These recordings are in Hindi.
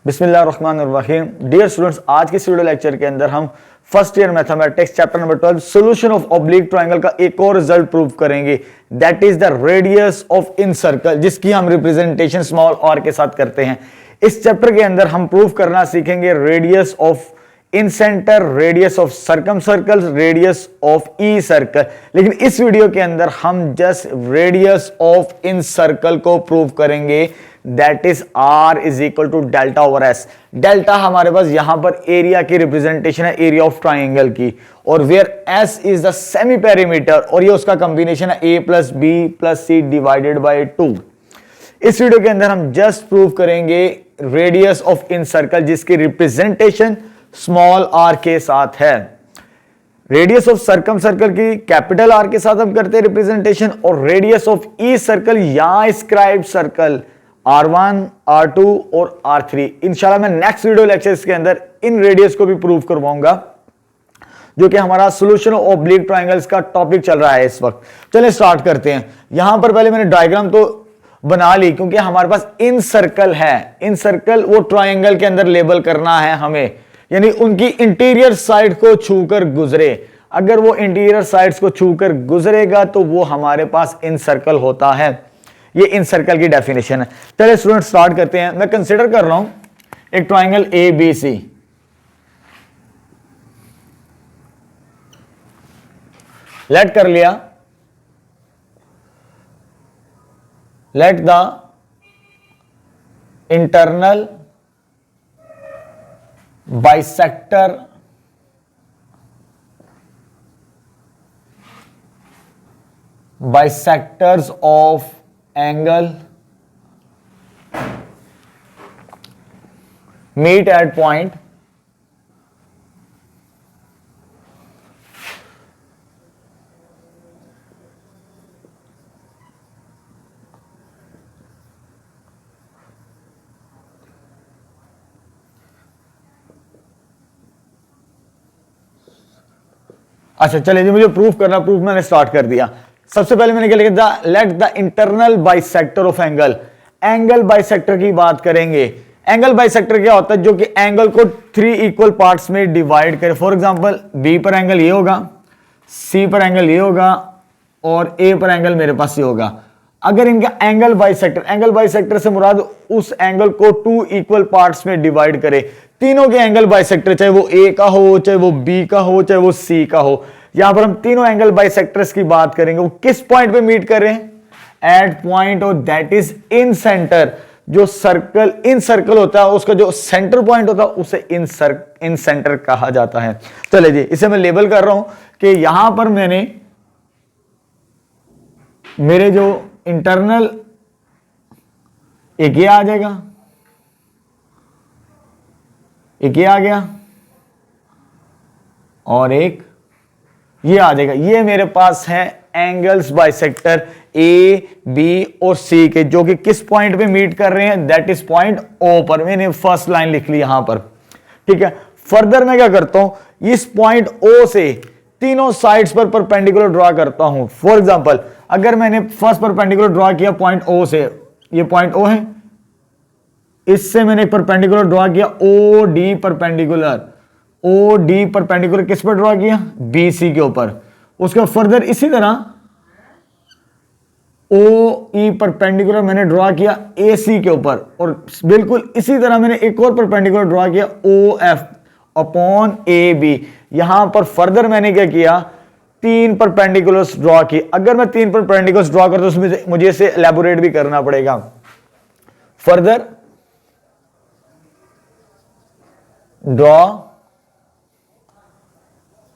बिस्मिल्लाहिर्रहमानिर्रहीम। डियर स्टूडेंट्स, आज के वीडियो लेक्चर के अंदर हम first year mathematics chapter number 12 solution of oblique triangle का एक और रिजल्ट प्रूव करेंगे। That is the radius of in circle, जिसकी हम रिप्रेजेंटेशन स्मॉल आर के साथ करते हैं। इस चैप्टर के अंदर हम प्रूव करना सीखेंगे radius of incentre, radius of circum circle, radius of E circle. लेकिन इस वीडियो के अंदर हम just radius of in circle को प्रूव करेंगे। That is R is equal to delta over S. Delta हमारे पास यहां पर एरिया की रिप्रेजेंटेशन है, एरिया ऑफ ट्राइंगल की, और where s is the semi perimeter, और ये उसका कॉम्बिनेशन है ए plus B plus c divided by 2। इस वीडियो के अंदर हम जस्ट प्रूव करेंगे रेडियस ऑफ इन सर्कल, जिसकी रिप्रेजेंटेशन स्मॉल आर के साथ है। रेडियस ऑफ सर्कम सर्कल की कैपिटल आर के साथ हम करते हैं रिप्रेजेंटेशन, और रेडियस ऑफ ई सर्कल या स्क्राइब सर्कल R1, R2 और R3 इंशाल्लाह मैं नेक्स्ट वीडियो लेक्चर्स के अंदर इन रेडियस को भी प्रूव करवाऊंगा, जो कि हमारा सॉल्यूशन ऑफ ऑब्लिक ट्रायंगल्स का टॉपिक चल रहा है इस वक्त। चलिए स्टार्ट करते हैं। यहां पर पहले मैंने डायग्राम तो बना ली, क्योंकि हमारे पास इन सर्कल है। इन सर्कल वो ट्रायंगल के अंदर लेबल करना है हमें, यानी उनकी इंटीरियर साइड को छूकर गुजरे। अगर वो इंटीरियर साइड्स को छूकर गुजरेगा तो वो हमारे पास इन सर्कल होता है। ये इन सर्कल की डेफिनेशन है। चलिए स्टूडेंट स्टार्ट करते हैं। मैं कंसीडर कर रहा हूं एक triangle A B C. Let कर लिया, let the internal bisector bisectors of angle meet at point अच्छा चलिए जी, मुझे प्रूफ करना, प्रूफ मैंने स्टार्ट कर दिया। सबसे पहले मैंने क्या लिखा था, late the internal bisector of angle. Angle bisector की बात करेंगे। एंगल बाइसेक्टर क्या होता है, जो कि एंगल को 3 इक्वल पार्ट्स में डिवाइड करे। फॉर एग्जांपल बी पर एंगल ये होगा, सी पर एंगल ये होगा, और ए पर एंगल मेरे पास ये होगा। अगर इनका एंगल बाइसेक्टर से मुराद उस एंगल को 2 इक्वल पार्ट्स में डिवाइड करे। तीनों के एंगल बाइसेक्टर, चाहे वो ए का हो, चाहे वो बी का हो, चाहे वो सी का हो। यहां पर हम तीनों एंगल बाइसेक्टर्स की बात करेंगे। वो किस पॉइंट पे मीट कर रहे हैं? एट पॉइंट, और दैट इज इन सेंटर। जो सर्कल इन सर्कल होता है, उसका जो सेंटर पॉइंट होता है उसे इन सेंटर कहा जाता है। चलिए जी, इसे मैं लेबल कर रहा हूं कि यहां पर मैंने मेरे जो इंटरनल एक ये आ जाएगा, एक ये आ गया, और एक ये आ जाएगा। ये मेरे पास है एंगल्स बाइसेक्टर ए बी और सी के, जो कि किस पॉइंट पे मीट कर रहे हैं? दैट इज पॉइंट ओ पर। मैंने फर्स्ट लाइन लिख ली यहां पर, ठीक है। फर्दर मैं क्या करता हूं, इस पॉइंट ओ से तीनों साइड्स पर परपेंडिकुलर ड्रॉ करता हूं। फॉर एग्जांपल अगर मैंने फर्स्ट परपेंडिकुलर ड्रॉ किया पॉइंट ओ से, ये पॉइंट ओ है, इससे मैंने एक परपेंडिकुलर ड्रॉ किया O D perpendicular. O D perpendicular किस पर ड्रॉ किया? बी सी के ऊपर। उसके फर्दर इसी तरह ओ ई परपेंडिकुलर मैंने ड्रॉ किया ए सी के ऊपर, और बिल्कुल इसी तरह मैंने एक और परपेंडिकुलर ड्रॉ किया O F upon A B. यहां पर फर्दर मैंने क्या किया, 3 परपेंडिकुलर्स ड्रॉ किए। अगर मैं 3 परपेंडिकुलर्स ड्रॉ करता हूं, उसमें मुझे इसे एलैबोरेट भी करना पड़ेगा। Further draw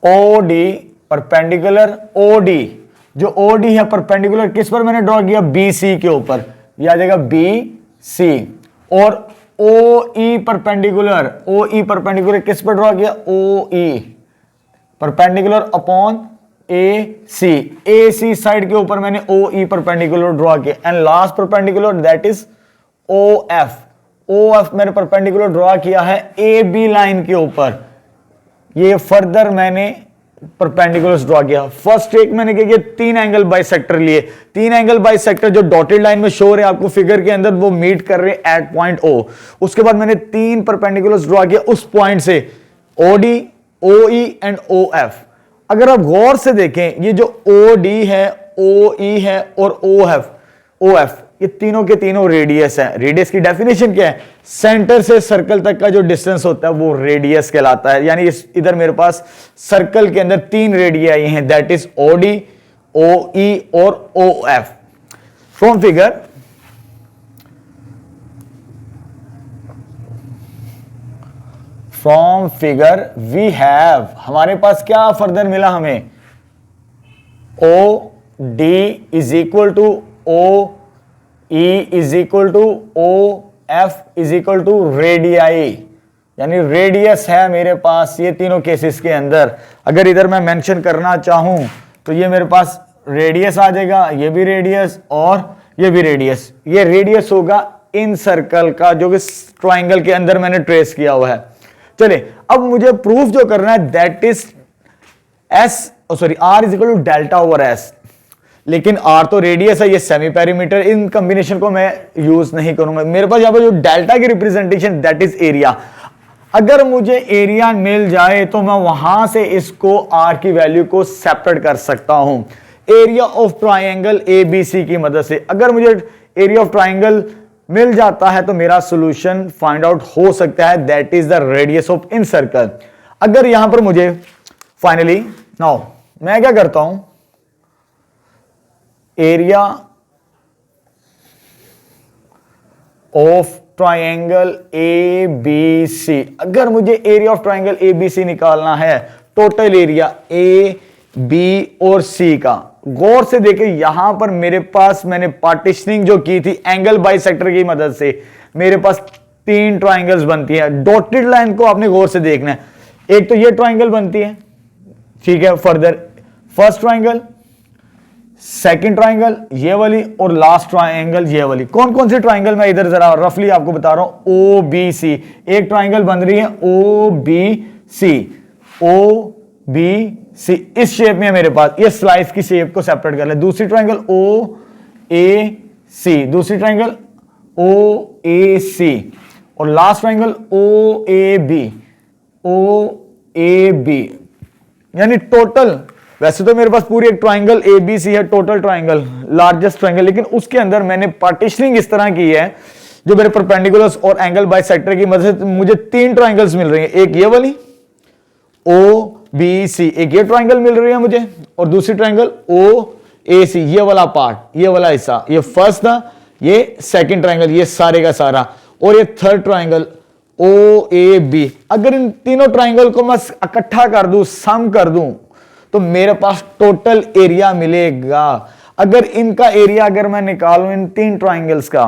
O D perpendicular O D. जो ओ डी है परपेंडिकुलर किस पर मैंने ड्रॉ किया? बी सी के ऊपर। यह आ जाएगा बी सी। और ओ ई परपेंडिकुलर किस पर ड्रॉ किया? O E perpendicular upon A C. A C side के ऊपर मैंने ओ ई परपेंडिकुलर ड्रॉ किया। And last perpendicular that is O F. O F मैंने परपेंडिकुलर ड्रॉ किया है ए बी लाइन के ऊपर। ये फर्दर मैंने परपेंडिकुलर्स ड्रॉ किया। फर्स्ट एक मैंने क्या किया, 3 एंगल बाइसेक्टर लिए। 3 एंगल बाइसेक्टर जो डॉटेड लाइन में शो हो रहे हैं आपको फिगर के अंदर, वो मीट कर रहे हैं एट पॉइंट ओ। उसके बाद मैंने 3 परपेंडिकुलर्स ड्रॉ किया उस पॉइंट से, ओडी, ओई एंड ओएफ। अगर आप गौर से देखें, ये जो ओडी है, ओई है और ओएफ, ये तीनों के तीनों रेडियस है। रेडियस की डेफिनेशन क्या है, सेंटर से सर्कल तक का जो डिस्टेंस होता है वो रेडियस कहलाता है। यानी इधर मेरे पास सर्कल के अंदर 3 रेडियाई हैं, दैट इज ओडी, ओई और OF. From figure we have, हमारे पास क्या फर्दर मिला हमें, O D is equal to O E is equal to O, F is equal to radii, यानी रेडियस है मेरे पास ये तीनों केसेस के अंदर। अगर इधर मैं मेंशन करना चाहूं तो ये मेरे पास रेडियस आ जाएगा, ये भी रेडियस और ये भी रेडियस। ये रेडियस होगा इन सर्कल का जो कि ट्राइंगल के अंदर मैंने ट्रेस किया हुआ है। चलिए अब मुझे प्रूफ जो करना है, that is R is equal to delta over S. लेकिन आर तो रेडियस है, ये सेमी पेरीमीटर, इन कॉम्बिनेशन को मैं यूज नहीं करूंगा। मेरे पास यहां पर जो डेल्टा की रिप्रेजेंटेशन, दैट इज एरिया। अगर मुझे एरिया मिल जाए तो मैं वहां से इसको आर की वैल्यू को सेपरेट कर सकता हूं एरिया ऑफ ट्राइंगल एबीसी की मदद से। अगर मुझे एरिया ऑफ ट्राइंगल मिल जाता है तो मेरा सॉल्यूशन फाइंड आउट हो सकता है, that is the radius of in circle. अगर यहां पर मुझे फाइनली नाउ मैं क्या करता हूं, area of triangle A B C, अगर मुझे area of triangle A B C निकालना है, टोटल एरिया ए बी और सी का, गौर से देखें यहां पर मेरे पास मैंने पार्टीशनिंग जो की थी एंगल बाइसेक्टर की मदद से, मेरे पास 3 ट्राइंगल्स बनती है। डॉटेड लाइन को आपने गौर से देखना है, एक तो ये ट्राइंगल बनती है, ठीक है, further first triangle, second triangle ये वाली और लास्ट ट्राइंगल ये वाली। कौन कौन सी ट्राइंगल मैं इधर जरा रफली आपको बता रहा हूं, ओ बी सी, एक ट्राइंगल बन रही है O B C, o B C इस शेप में है मेरे पास, ये स्लाइस की शेप को सेपरेट कर ले। दूसरी ट्राइंगल ओ ए सी, दूसरी ट्राइंगल ओ ए सी और लास्ट ट्राइंगल ओ ए बी, ओ ए बी। यानी टोटल, वैसे तो मेरे पास पूरी एक ट्राइंगल एबीसी है, टोटल ट्राइंगल, लार्जेस्ट ट्राइंगल, लेकिन उसके अंदर मैंने पार्टीशनिंग इस तरह की है जो मेरे परपेंडिकुलर्स और एंगल बाइसेक्टर की मदद से मुझे 3 ट्राइंगल्स मिल रही हैं। एक ये वाली ओ बी सी, एक ये ट्राइंगल मिल रही है मुझे और दूसरी ट्राइंगल ओ ए सी, ये वाला पार्ट, ये वाला हिस्सा, ये फर्स्ट था, ये सेकेंड ट्राइंगल, ये सारे का सारा, और ये third triangle O A B. अगर इन तीनों ट्राइंगल को मैं इकट्ठा कर दूं, सम कर दूं, तो मेरे पास टोटल एरिया मिलेगा। अगर इनका एरिया अगर मैं निकालूं इन 3 ट्राइंगल्स का,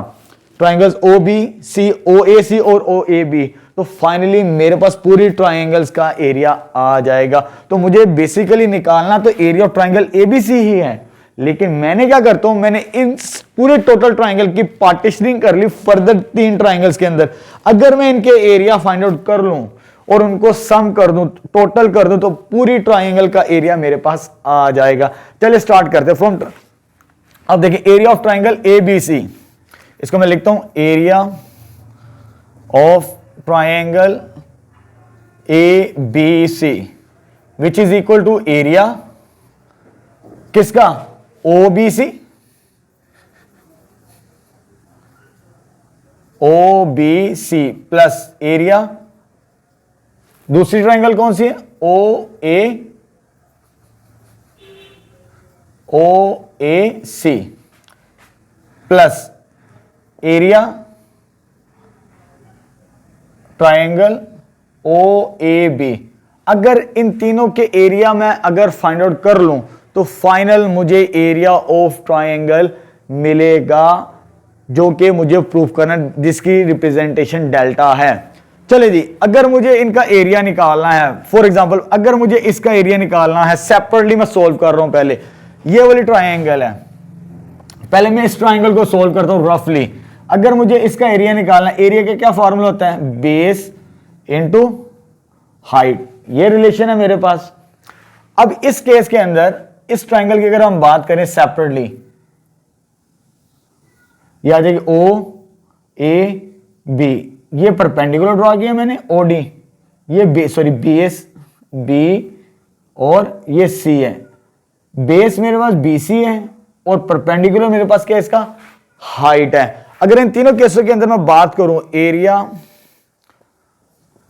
triangles O B C, O ए सी और ओ ए बी, तो फाइनली मेरे पास पूरी ट्राइंगल्स का एरिया आ जाएगा। तो मुझे बेसिकली निकालना तो एरिया ऑफ ट्राइंगल एबीसी ही है, लेकिन मैंने क्या करता हूं, मैंने इन पूरे टोटल ट्राइंगल की पार्टीशनिंग कर ली फर्दर 3 ट्राइंगल्स के अंदर। अगर मैं इनके एरिया फाइंड आउट कर लूं और उनको सम कर दूं, टोटल कर दूं, तो पूरी ट्राइंगल का एरिया मेरे पास आ जाएगा। चलिए स्टार्ट करते हैं फ्रॉम, अब देखिए area of triangle A B c, इसको मैं लिखता हूं area of triangle A B c which is equal to area किसका, o B C, o B c plus area, दूसरी ट्राइंगल कौन सी है, o A c plus area triangle O A B. अगर इन तीनों के एरिया में अगर फाइंड आउट कर लूं तो फाइनल मुझे एरिया ऑफ ट्राइंगल मिलेगा, जो कि मुझे प्रूफ करना, जिसकी रिप्रेजेंटेशन डेल्टा है। चले जी, अगर मुझे इनका एरिया निकालना है, फॉर एग्जांपल अगर मुझे इसका एरिया निकालना है, सेपरेटली मैं सोल्व कर रहा हूं। पहले ये वाली ट्राइंगल है, पहले मैं इस ट्राइंगल को सोल्व करता हूं रफली। अगर मुझे इसका एरिया निकालना है, एरिया का क्या फॉर्मूला होता है, बेस इनटू हाइट, ये रिलेशन है मेरे पास। अब इस केस के अंदर इस ट्राइंगल की अगर हम बात करें सेपरेटली, ये आ जाएगी ओ ए बी, ये परपेंडिकुलर ड्रॉ किया मैंने ओ डी, ये बेस बी और ये सी है, बेस मेरे पास बी सी है और परपेंडिकुलर मेरे पास क्या है, इसका हाइट है। अगर इन तीनों केसों के अंदर मैं बात करूं, area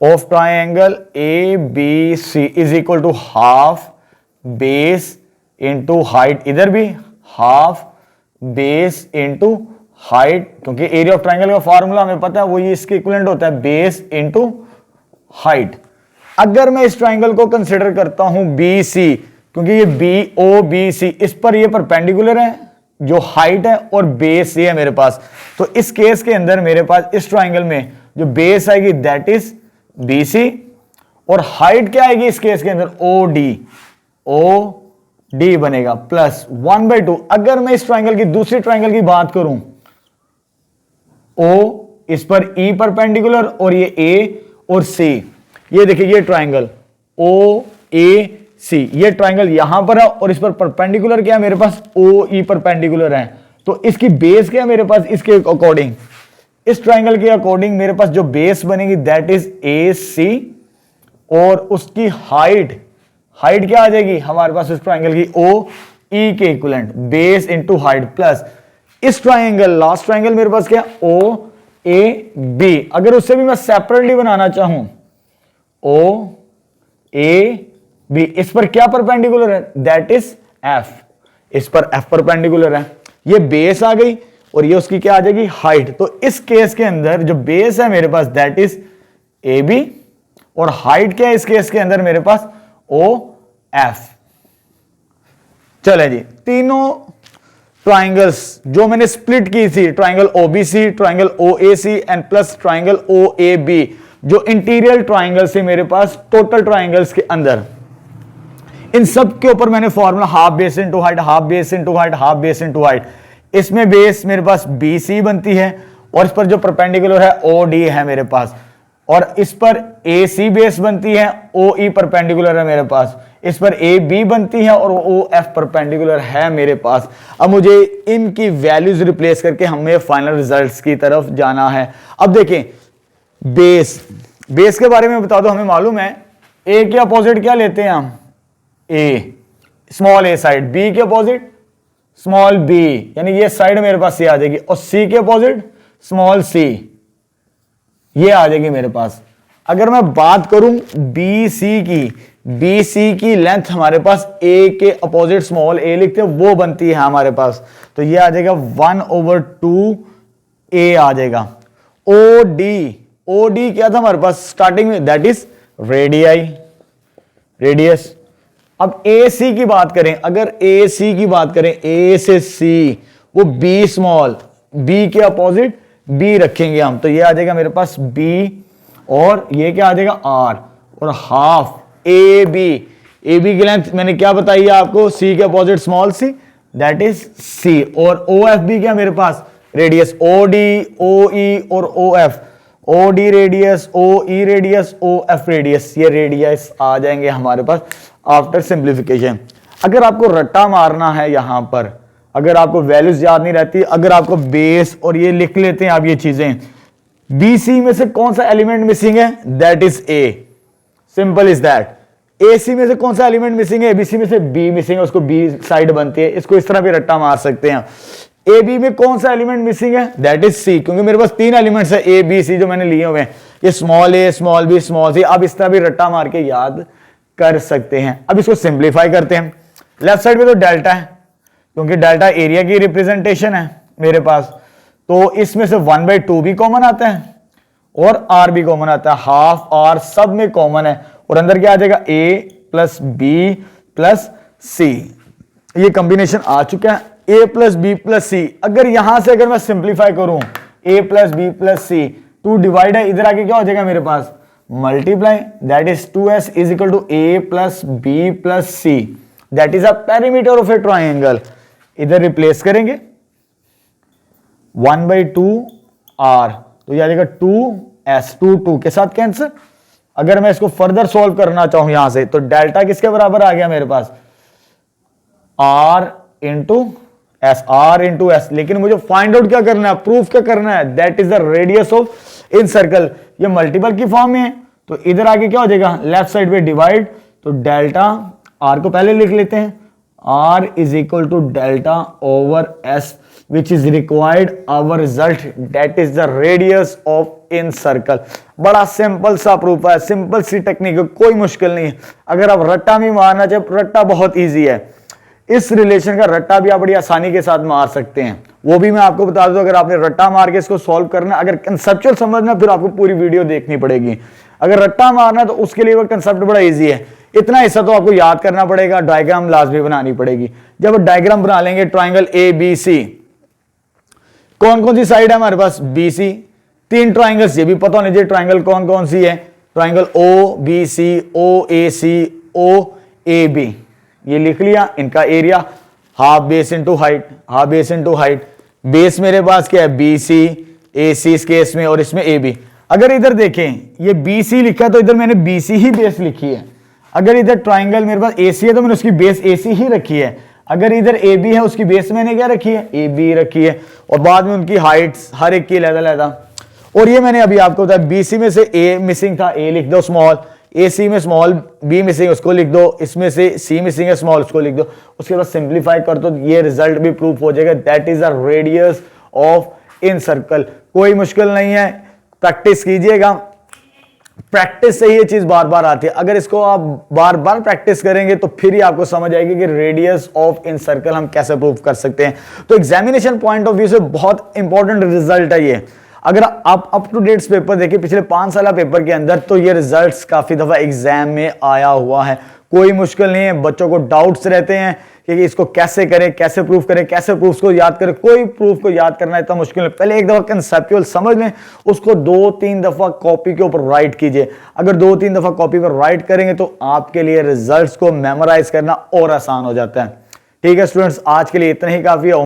of triangle A B C is equal to half base into height, इधर भी हाफ बेस इंटू हाइट, क्योंकि एरिया ऑफ ट्राइंगल का फॉर्मूला हमें पता है, वो ये इसके इक्विवेलेंट होता है बेस इंटू हाइट। अगर मैं इस ट्राइंगल को कंसिडर करता हूं बी सी, क्योंकि ये बी ओ बी सी, इस पर ये परपेंडिकुलर है, जो हाइट है और बेस ये है मेरे पास, तो इस केस के अंदर मेरे पास इस ट्राइंगल में जो बेस आएगी दैट इज बी सी, और हाइट क्या आएगी इस केस के अंदर ओ डी बनेगा, प्लस 1/2। अगर मैं इस ट्राइंगल की दूसरी ट्राइंगल की बात करूं, ओ इस पर ई परपेंडिकुलर और ये ए और सी, ये देखिए ये ट्राइंगल ओ ए सी, ये ट्राइंगल यहां पर है और इस पर परपेंडिकुलर क्या है मेरे पास, ओ ई परपेंडिकुलर है, तो इसकी बेस क्या है मेरे पास, इसके अकॉर्डिंग, इस ट्राइंगल के अकॉर्डिंग मेरे पास जो बेस बनेगी दैट इज ए सी, और उसकी हाइट क्या आ जाएगी हमारे पास इस ट्राइंगल की, ओ ई के equivalent, base into height, plus इस ट्राइंगल लास्ट ट्राइंगल मेरे पास क्या, ओ ए बी, अगर उससे भी मैं सेपरेटली बनाना चाहूं, ओ ए बी, इस पर क्या परपेंडिकुलर है, दैट इज एफ, इस पर एफ परपेंडिकुलर है, ये बेस आ गई और ये उसकी क्या आ जाएगी, हाइट। तो इस केस के अंदर जो बेस है मेरे पास दैट इज ए बी, और हाइट क्या है इस केस के अंदर मेरे पास, ओ एफ। चले जी, तीनों ट्राइंगल्स जो मैंने स्प्लिट की थी, triangle OBC, triangle ओएसी and plus triangle OAB, जो इंटीरियर ट्राइंगल से मेरे पास टोटल ट्राइंगल्स के अंदर, इन सब के ऊपर मैंने formula half base into height, half base into height, half base into height, इसमें बेस मेरे पास बी सी बनती है और इस पर जो परपेंडिकुलर है ओ डी है मेरे पास, और इस पर ए सी बेस बनती है, ओ ई परपेंडिकुलर है मेरे पास, इस पर ए बी बनती है और ओ एफ परपेंडिकुलर है मेरे पास। अब मुझे इनकी वैल्यूज रिप्लेस करके हमें फाइनल रिजल्ट्स की तरफ जाना है। अब देखें, बेस के बारे में बता दो, हमें मालूम है ए के अपोजिट क्या लेते हैं हम, ए स्मॉल ए साइड, बी के अपोजिट स्मॉल बी, यानी ये साइड मेरे पास ये आ जाएगी, और सी के अपोजिट स्मॉल सी, ये आ जाएगी मेरे पास। अगर मैं बात करूं बी सी की लेंथ हमारे पास ए के अपोजिट स्मॉल ए लिखते हैं, वो बनती है हमारे पास, तो ये आ जाएगा 1/2 ए आ जाएगा। ओ डी क्या था हमारे पास स्टार्टिंग में, दैट इज रेडियस। अब ए सी की बात करें, अगर ए सी की बात करें, ए से सी वो बी स्मॉल, बी के अपोजिट बी रखेंगे हम, तो ये आ जाएगा मेरे पास बी, और ये क्या आ जाएगा आर, और हाफ ए बी की लेंथ मैंने क्या बताई है आपको, सी के opposite small C that is C, और ओ एफ बी क्या मेरे पास radius, O D O E और O F, O D radius, O E radius, O F radius, ये रेडियस आ जाएंगे हमारे पास आफ्टर सिंप्लीफिकेशन। अगर आपको रट्टा मारना है यहां पर, अगर आपको वैल्यूज याद नहीं रहती, अगर आपको बेस और ये लिख लेते हैं आप ये चीजें, बी सी में से कौन सा एलिमेंट मिसिंग है, that is A, simple is that. A C में से कौन सा एलिमेंट मिसिंग है, बी सी में से बी मिसिंग है, उसको बी साइड बनती है, इसको इस तरह भी रट्टा मार सकते हैं। ए बी में कौन सा एलिमेंट मिसिंग है, दैट इज सी, क्योंकि मेरे पास 3 एलिमेंट्स है ए बी सी जो मैंने लिए हुए हैं, ये स्मॉल ए स्मॉल बी स्मॉल सी, आप इस तरह भी रट्टा मार के याद कर सकते हैं। अब इसको सिंप्लीफाई करते हैं, लेफ्ट साइड में तो डेल्टा है, क्योंकि डेल्टा एरिया की रिप्रेजेंटेशन है मेरे पास, तो इसमें से 1/2 भी कॉमन आता है और आर भी कॉमन आता है, हाफ आर सब में कॉमन है, और अंदर क्या आ जाएगा A plus B plus C, ये कॉम्बिनेशन आ चुका है, ए प्लस बी प्लस सी। अगर यहां से अगर मैं सिंप्लीफाई करूं, A plus B plus C, 2 divide है, इधर आके क्या हो जाएगा मेरे पास multiply, that is 2s is equal to A plus B plus C, that is a perimeter of a triangle. इधर रिप्लेस करेंगे 1/2 आर, तो यह आ जाएगा 2s, 2 के साथ कैंसर, अगर मैं इसको फर्दर सॉल्व करना चाहूं यहां से, तो डेल्टा किसके बराबर आ गया मेरे पास, R इंटू एस, लेकिन मुझे फाइंड आउट क्या करना है, प्रूफ क्या करना है, that is the radius of in circle. ये मल्टीपल की फॉर्म में है, तो इधर आगे क्या हो जाएगा, लेफ्ट साइड पे डिवाइड, तो डेल्टा आर को पहले लिख लेते हैं, R is equal to delta over S which is required our result, that is the radius of in circle. बड़ा सिंपल सा प्रूफ है, सिंपल सी टेक्निक है, कोई मुश्किल नहीं है। अगर आप रट्टा भी मारना चाहे, रट्टा बहुत ईजी है, इस रिलेशन का रट्टा भी आप बड़ी आसानी के साथ मार सकते हैं, वो भी मैं आपको बता दूं। अगर आपने रट्टा मार के इसको सॉल्व करना, अगर कंसेप्चुअल समझना, फिर आपको पूरी वीडियो देखनी पड़ेगी। अगर रट्टा मारना तो उसके लिए वो कंसेप्ट बड़ा इजी है, इतना हिस्सा तो आपको याद करना पड़ेगा, डायग्राम लाजमी बनानी पड़ेगी। जब डायग्राम बना लेंगे, ट्राइंगल ए बी सी, कौन कौन सी साइड है हमारे पास, बी सी, 3 ट्राइंगल्स, ये भी पता होना चाहिए ट्राइंगल कौन कौन सी है, triangle O B C, O ए सी, ओ ए बी, ये लिख लिया। इनका area half base into height, half base into height, base मेरे पास क्या है, बी सी, ए सी इस केस में, और इसमें ए बी। अगर इधर देखें ये बी सी लिखा है, तो इधर मैंने बी सी ही बेस लिखी है। अगर इधर ट्राइंगल मेरे पास ए सी है, तो मैंने उसकी बेस ए सी ही रखी है। अगर इधर ए बी है, उसकी बेस मैंने क्या रखी है, ए बी रखी है, और बाद में उनकी हाइट्स हर एक की अलग-अलग। और ये मैंने अभी आपको बताया, बी सी में से ए मिसिंग था, ए लिख दो स्मॉल, ए सी में स्मॉल, बी मिसिंग उसको लिख दो, इसमें से सी मिसिंग है स्मॉल, उसको लिख दो। उसके बाद सिंप्लीफाई कर दो, ये रिजल्ट भी प्रूफ हो जाएगा, that is the radius of in circle. कोई मुश्किल नहीं है, प्रैक्टिस कीजिएगा, प्रैक्टिस से ये चीज बार बार आती है। अगर इसको आप बार बार प्रैक्टिस करेंगे तो फिर ही आपको समझ आएगी कि रेडियस ऑफ इन सर्कल हम कैसे प्रूव कर सकते हैं। तो एग्जामिनेशन पॉइंट ऑफ व्यू से बहुत इंपॉर्टेंट रिजल्ट है ये। अगर आप अप टू डेट्स पेपर देखिए पिछले 5 साल पेपर के अंदर, तो ये रिजल्ट्स काफी दफा एग्जाम में आया हुआ है। कोई मुश्किल नहीं है, बच्चों को डाउट्स रहते हैं कि इसको कैसे करें, कैसे प्रूफ करें, कैसे प्रूफ को याद करें। कोई प्रूफ को याद करना इतना मुश्किल नहीं, पहले एक दफा कंसेप्चुअल समझ लें, उसको 2-3 दफा कॉपी के ऊपर राइट कीजिए। अगर 2-3 दफा कॉपी पर राइट करेंगे तो आपके लिए रिजल्ट्स को मेमोराइज करना और आसान हो जाता है। ठीक है स्टूडेंट्स, आज के लिए इतना ही काफी है।